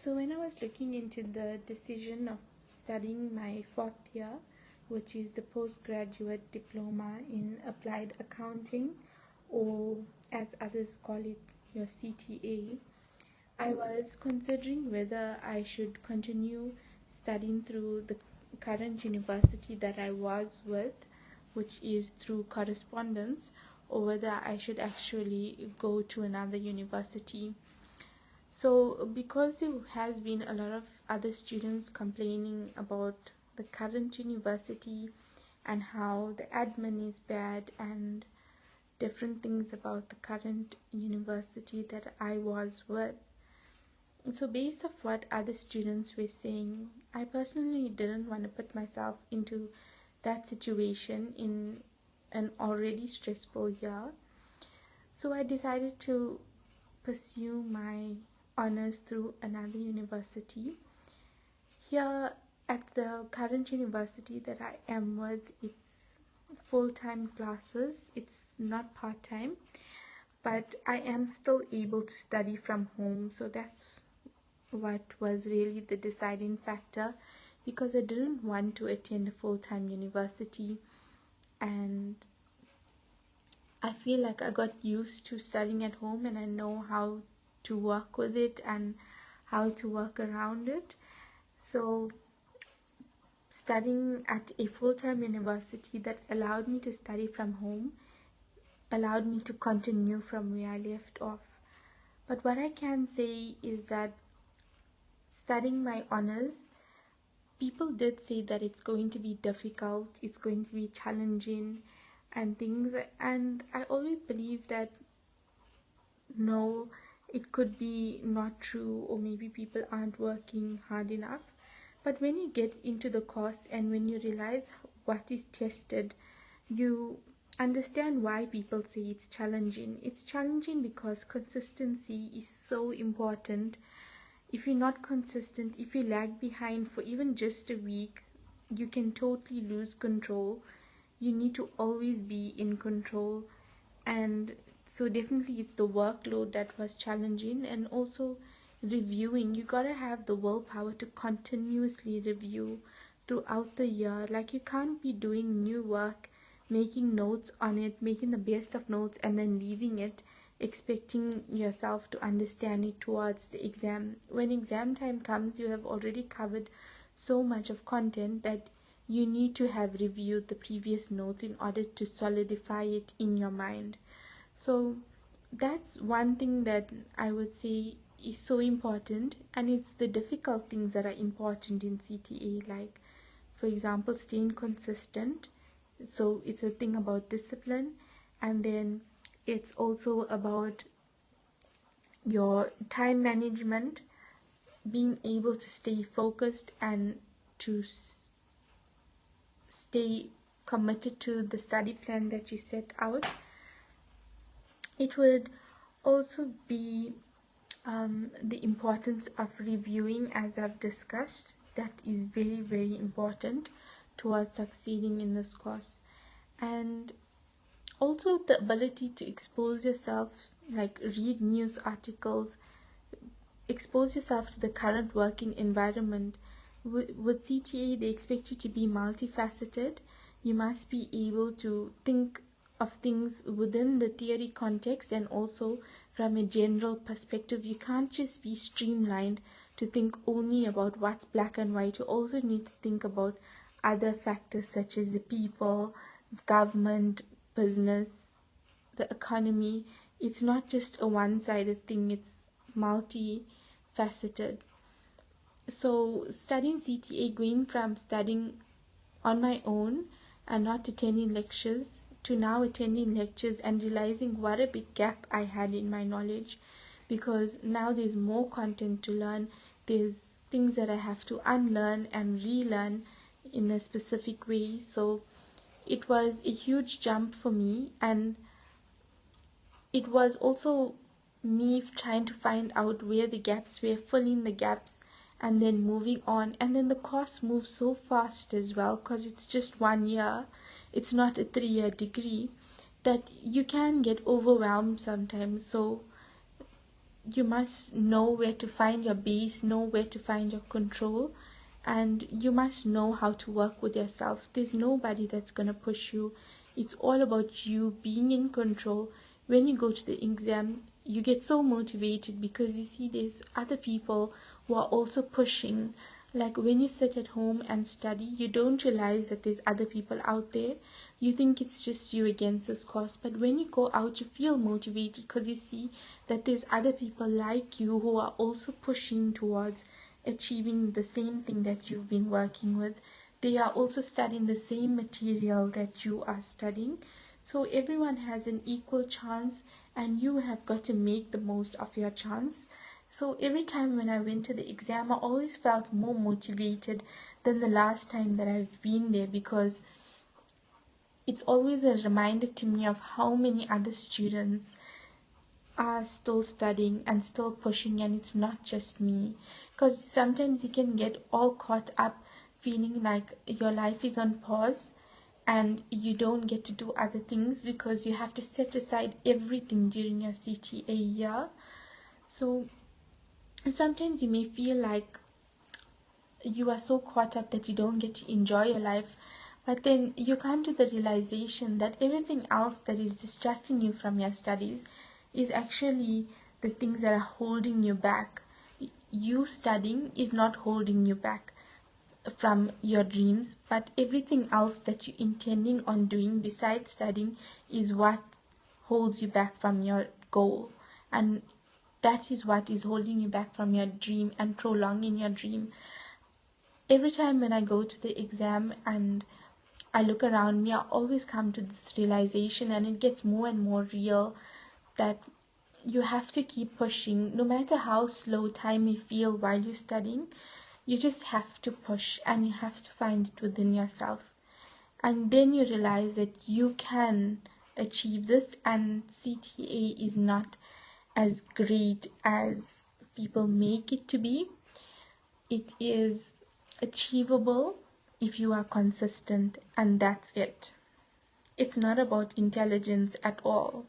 So when I was looking into the decision of studying my fourth year, which is the postgraduate diploma in applied accounting, or as others call it, your CTA, I was considering whether I should continue studying through the current university that I was with, which is through correspondence, or whether I should actually go to another university. So, because there has been a lot of other students complaining about the current university and how the admin is bad and different things about the current university that I was with. So, based off what other students were saying, I personally didn't want to put myself into that situation in an already stressful year. So, I decided to pursue my honors through another university. Here at the current university that I am with, it's full-time classes, it's not part-time, but I am still able to study from home. So that's what was really the deciding factor, because I didn't want to attend a full-time university, and I feel like I got used to studying at home and I know how to work with it and how to work around it. So studying at a full-time university that allowed me to study from home allowed me to continue from where I left off. But what I can say is that studying my honors, people did say that it's going to be difficult, it's going to be challenging and things, and I always believe that no, it could be not true, or maybe people aren't working hard enough. But when you get into the course and when you realize what is tested, you understand why people say it's challenging. It's challenging because consistency is so important. If you're not consistent, if you lag behind for even just a week, you can totally lose control. You need to always be in control. And so definitely it's the workload that was challenging, and also reviewing. You gotta have the willpower to continuously review throughout the year. Like, you can't be doing new work, making notes on it, making the best of notes, and then leaving it, expecting yourself to understand it towards the exam. When exam time comes, you have already covered so much of content that you need to have reviewed the previous notes in order to solidify it in your mind. So that's one thing that I would say is so important, and it's the difficult things that are important in CTA, like, for example, staying consistent. So it's a thing about discipline, and then it's also about your time management, being able to stay focused and to stay committed to the study plan that you set out. It would also be the importance of reviewing, as I've discussed. That is very, very important towards succeeding in this course. And also the ability to expose yourself, like read news articles, expose yourself to the current working environment. With CTA, they expect you to be multifaceted. You must be able to think of things within the theory context and also from a general perspective. You can't just be streamlined to think only about what's black and white. You also need to think about other factors such as the people, government, business, the economy. It's not just a one-sided thing, it's multifaceted. So studying CTA, going from studying on my own and not attending lectures to now attending lectures and realizing what a big gap I had in my knowledge, because now there's more content to learn. There's things that I have to unlearn and relearn in a specific way. So it was a huge jump for me, and it was also me trying to find out where the gaps were, filling the gaps, and then moving on. And then the course moves so fast as well, because it's just 1 year, it's not a 3-year degree, that you can get overwhelmed sometimes. So you must know where to find your base, know where to find your control, and you must know how to work with yourself. There's nobody that's going to push you. It's all about you being in control. When you go to the exam, you get so motivated because you see there's other people who are also pushing. Like when you sit at home and study, you don't realize that there's other people out there. You think it's just you against this course, but when you go out, you feel motivated because you see that there's other people like you who are also pushing towards achieving the same thing that you've been working with. They are also studying the same material that you are studying. So everyone has an equal chance, and you have got to make the most of your chance. So every time when I went to the exam, I always felt more motivated than the last time that I've been there, because it's always a reminder to me of how many other students are still studying and still pushing, and it's not just me. Because sometimes you can get all caught up feeling like your life is on pause and you don't get to do other things because you have to set aside everything during your CTA year. So sometimes you may feel like you are so caught up that you don't get to enjoy your life, but then you come to the realization that everything else that is distracting you from your studies is actually the things that are holding you back. You studying is not holding you back from your dreams, but everything else that you're intending on doing besides studying is what holds you back from your goal. And that is what is holding you back from your dream and prolonging your dream. Every time when I go to the exam and I look around me, I always come to this realization, and it gets more and more real, that you have to keep pushing. No matter how slow time may feel while you're studying, you just have to push, and you have to find it within yourself. And then you realize that you can achieve this, and CTA is not as great as people make it to be. It is achievable if you are consistent, and that's it. It's not about intelligence at all.